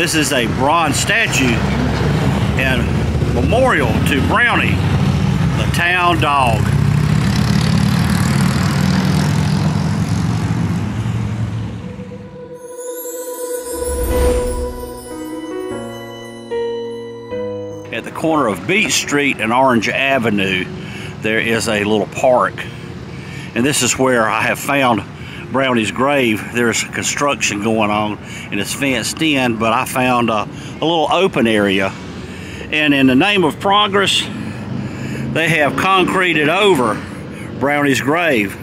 This is a bronze statue and memorial to Brownie, the town dog. At the corner of Beach Street and Orange Avenue, there is a little park. And this is where I have found Brownie's grave. There's construction going on and it's fenced in, but I found a little open area. And in the name of progress, they have concreted over Brownie's grave.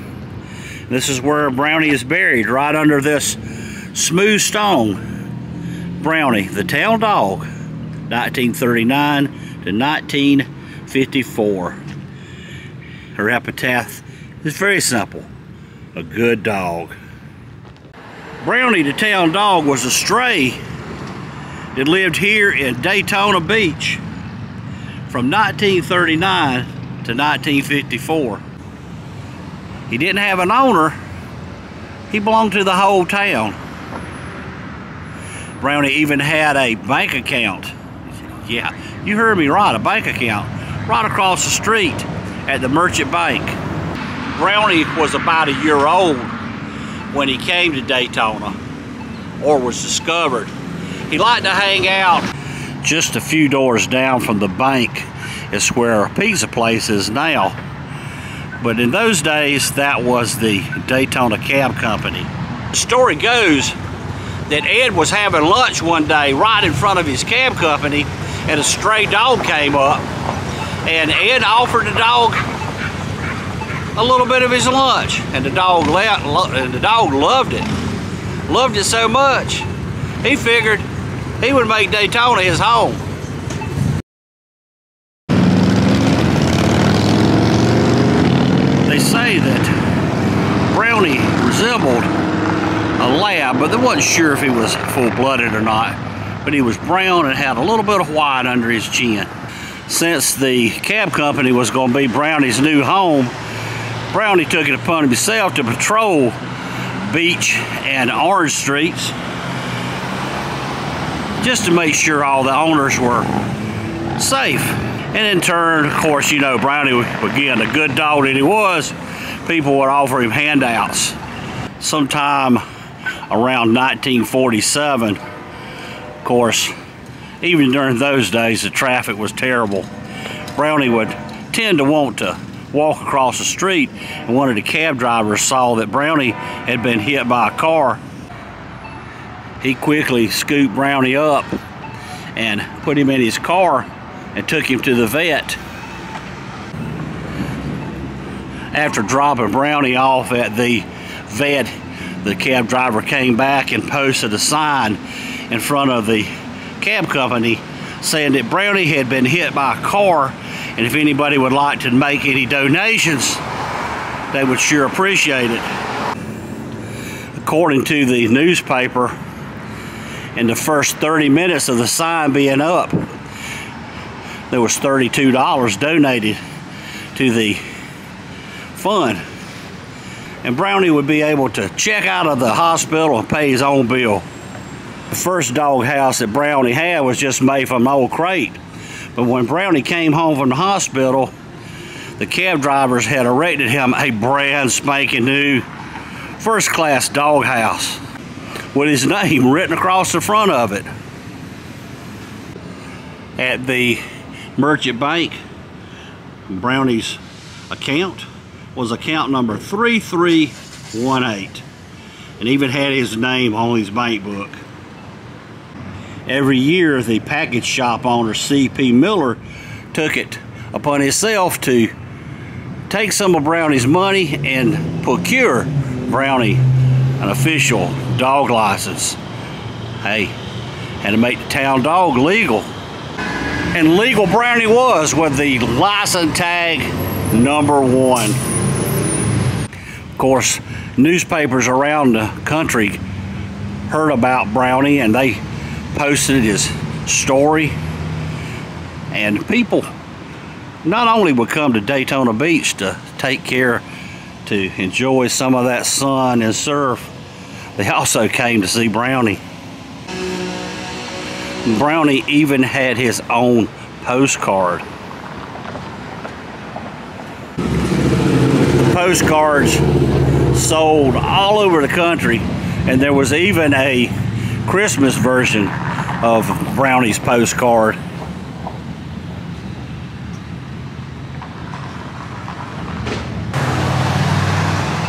This is where Brownie is buried, right under this smooth stone. Brownie, the town dog, 1939 to 1954. Her epitaph is very simple: a good dog. Brownie, the town dog, was a stray that lived here in Daytona Beach from 1939 to 1954. He didn't have an owner. He belonged to the whole town. Brownie even had a bank account. Yeah, you heard me right, a bank account right across the street at the Merchant Bank. Brownie was about a year old when he came to Daytona, or was discovered. He liked to hang out just a few doors down from the bank. Is where a pizza place is now. But in those days, that was the Daytona Cab Company. The story goes that Ed was having lunch one day right in front of his cab company, and a stray dog came up, and Ed offered the dog a little bit of his lunch, and the dog loved it so much he figured he would make Daytona his home. They say that Brownie resembled a lab, but they wasn't sure if he was full-blooded or not. But he was brown and had a little bit of white under his chin. Since the cab company was going to be Brownie's new home, Brownie took it upon himself to patrol Beach and Orange Streets just to make sure all the owners were safe. And in turn, of course, you know, Brownie, again, a good dog that he was, people would offer him handouts. Sometime around 1947, of course, even during those days, the traffic was terrible. Brownie would tend to want to walk across the street, and one of the cab drivers saw that Brownie had been hit by a car. He quickly scooped Brownie up and put him in his car and took him to the vet. After dropping Brownie off at the vet, the cab driver came back and posted a sign in front of the cab company saying that Brownie had been hit by a car, and if anybody would like to make any donations, they would sure appreciate it. According to the newspaper, in the first 30 minutes of the sign being up, there was $32 donated to the fund, and Brownie would be able to check out of the hospital and pay his own bill. The first dog house that Brownie had was just made from an old crate, but when Brownie came home from the hospital, the cab drivers had erected him a brand spanking new first-class dog house with his name written across the front of it. At the Merchant Bank, Brownie's account was account number 3318, and even had his name on his bank book. Every year, the package shop owner, C.P. Miller, took it upon himself to take some of Brownie's money and procure Brownie an official dog license. Hey, had to make the town dog legal. And legal Brownie was, with the license tag #1. Of course, newspapers around the country heard about Brownie, and they posted his story, and people not only would come to Daytona Beach to take care, to enjoy some of that sun and surf, they also came to see Brownie. Brownie even had his own postcard. Postcards sold all over the country, and there was even a Christmas version of Brownie's postcard.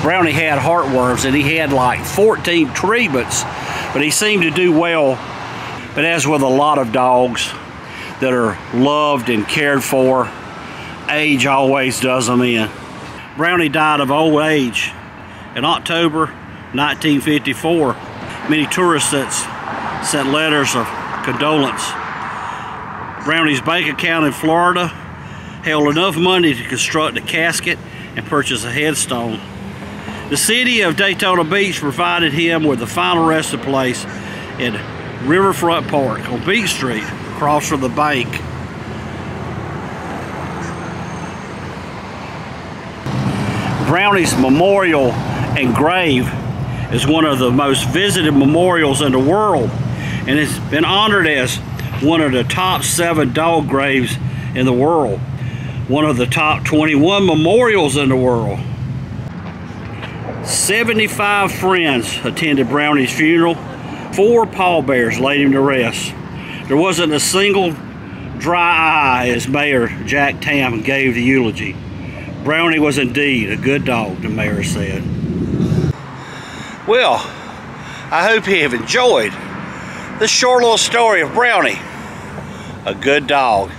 Brownie had heartworms, and he had like 14 treatments, but he seemed to do well. But as with a lot of dogs that are loved and cared for, age always does them in. Brownie died of old age in October 1954. Many tourists sent letters of condolence. Brownie's bank account in Florida held enough money to construct a casket and purchase a headstone. The city of Daytona Beach provided him with the final resting place at Riverfront Park on Beach Street, across from the bank. Brownie's memorial and grave is one of the most visited memorials in the world, and it's been honored as one of the top 7 dog graves in the world, one of the top 21 memorials in the world. 75 friends attended Brownie's funeral. 4 pallbearers laid him to rest. There wasn't a single dry eye as Mayor Jack Tam gave the eulogy. Brownie was indeed a good dog, the mayor said. Well, I hope you have enjoyed this short little story of Brownie, a good dog.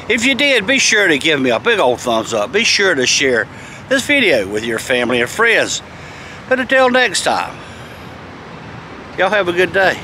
If you did, be sure to give me a big old thumbs up. Be sure to share this video with your family and friends. But until next time, y'all have a good day.